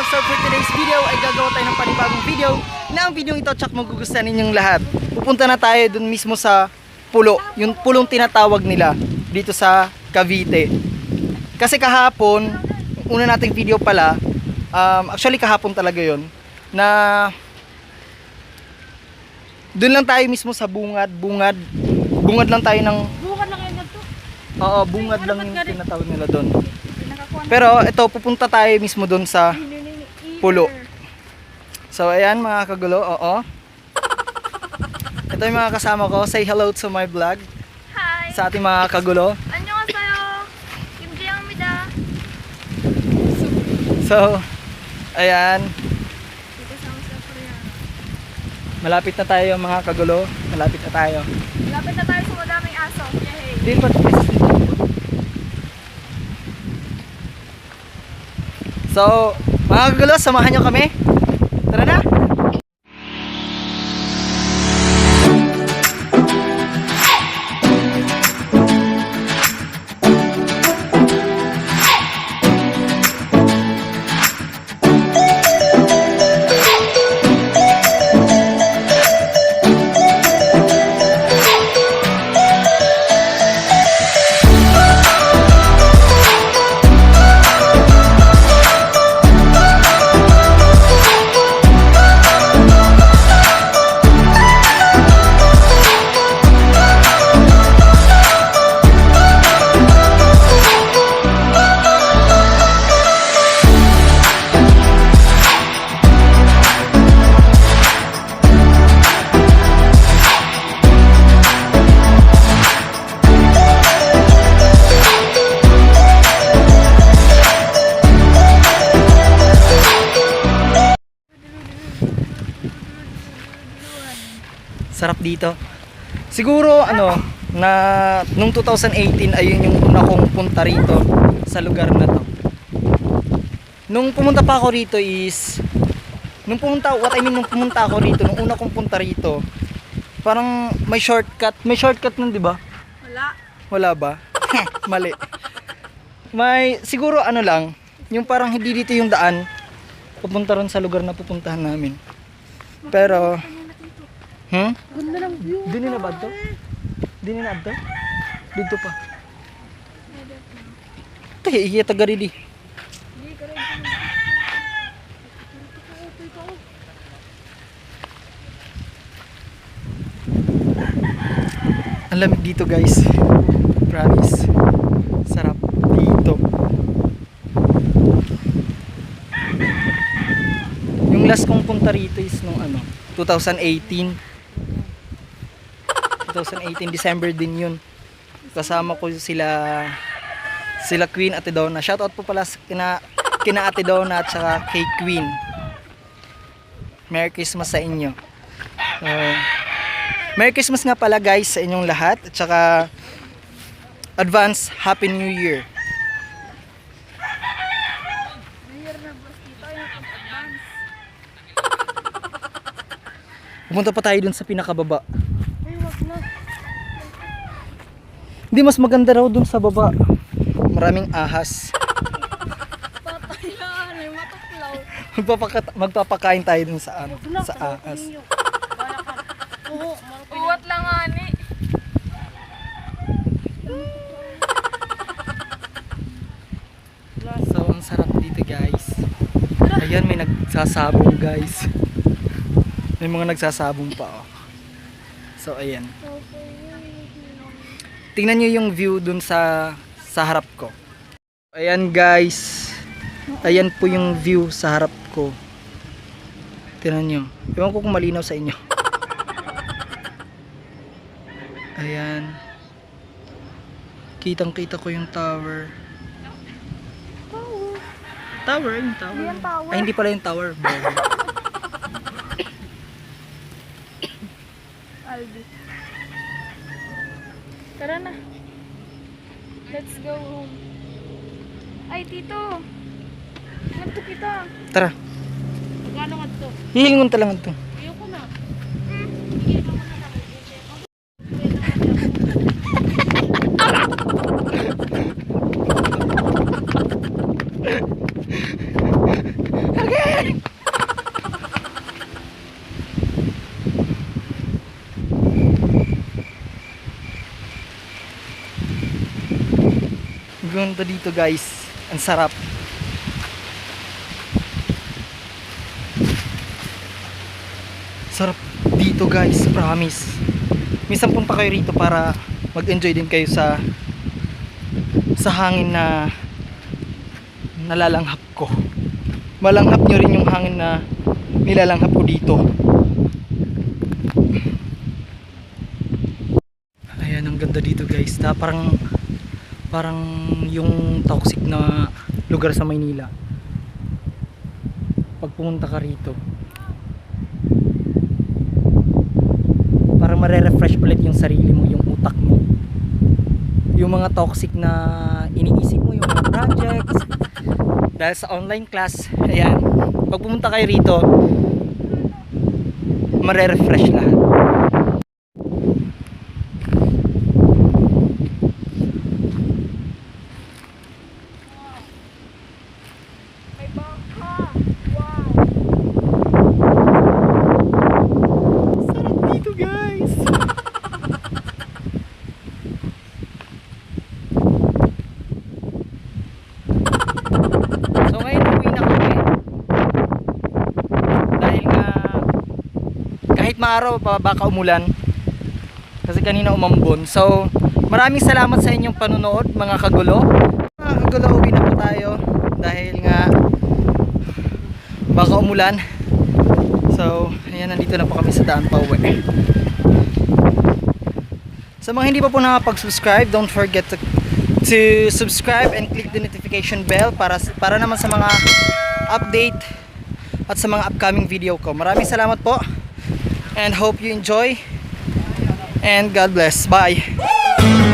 So for today's video ay gagawa tayo ng panibagong video na ang video ito tsak magugustuhan ninyong lahat. Pupunta na tayo dun mismo sa pulo, yung pulong tinatawag nila dito sa Cavite. Kasi kahapon, una nating video pala, actually kahapon talaga yon, na dun lang tayo mismo sa bungad lang tayo ng... Bungad lang yun to. Oo, bungad lang yung tinatawag nila doon. Pero ito, pupunta tayo mismo doon sa pulo. So ayan mga kagulo, oo. Ito yung mga kasama ko. Say hello to my vlog. Hi. Sa ating mga kagulo. 안녕하세요. 김지영입니다. So, ayan. Dito sa Korea. Malapit na tayo mga kagulo. Malapit na tayo. Lapit na tayo sa madaming aso. Yay. Din pa. So, mga kagulo, samahan nyo kami. Tara na! Sarap dito. Siguro na nung 2018 ayun yung una kong punta rito sa lugar na to. Nung pumunta pa ako rito nung pumunta ako rito, nung una kong punta rito, parang may shortcut nun, di ba? Wala. Wala ba? Mali. May siguro lang, yung parang hindi dito yung daan papunta ron sa lugar na pupuntahan namin. Pero Ganda ng view. Dini na ba ito? Dini na ito? Dito pa. Kaya iya tagarili. Ang lamig dito guys. Promise. Sarap dito. Yung last kong punta rito is nung 2018 December din yun. Kasama ko sila Queen, Ate Donna. Shoutout po pala kina Ate Donna at saka kay Queen. Merry Christmas sa inyo. Merry Christmas nga pala guys sa inyong lahat at saka advance Happy New Year. Pumunta pa tayo dun sa pinakababa. Ay, wag na. Hindi, mas maganda raw dun sa baba. Maraming ahas. Papayan, may mataklaw. Magpapakain tayo dun sa sa ahas. Uwat lang ani. So, ang sarap dito guys. Ayan, may nagsasabong guys. May mga nagsasabong pa So, ayan. Tingnan nyo yung view dun sa harap ko. Ayan guys. Ayan po yung view sa harap ko. Tingnan nyo. Ewan ko kung malinaw sa inyo. Ayan. Kitang-kita ko yung tower. Tower? Yung tower. Hindi yan tower. Ay, hindi pala yung tower. Albi. Tara na. Let's go home. Ay, tito. Nagto kita. Tara. Gano'n nga to? Hihingon talaga ito. Ayoko na. Okay. Ganda dito guys. Ang sarap. Sarap dito guys, promise. Minsan punta kayo rito para mag-enjoy din kayo sa hangin na nalalanghap ko. Malanghap nyo rin yung hangin na nilalanghap ko dito. Ayan, ang ganda dito guys. Parang yung toxic na lugar sa Maynila. Pag pumunta ka rito, parang mare-refresh ulit yung sarili mo, yung utak mo. Yung mga toxic na iniisip mo, yung mga projects. Dahil sa online class, ayan, pag pumunta kayo rito, mare-refresh lahat. May bangka. Wow. Sarap dito guys. So ngayon uwi na kami. Dahil nga kahit maaraw pa baka umulan. Kasi kanina umambon. So maraming salamat sa inyong panunood mga kagulo. Mga kagulo, uwi na po tayo. Dahil nga baka umulan. So ayan, nandito na po kami sa daan pa uwi. Sa mga hindi pa po nakapag-subscribe, don't forget to subscribe and click the notification bell para naman sa mga update at sa mga upcoming video ko. Maraming salamat po and hope you enjoy and God bless. Bye!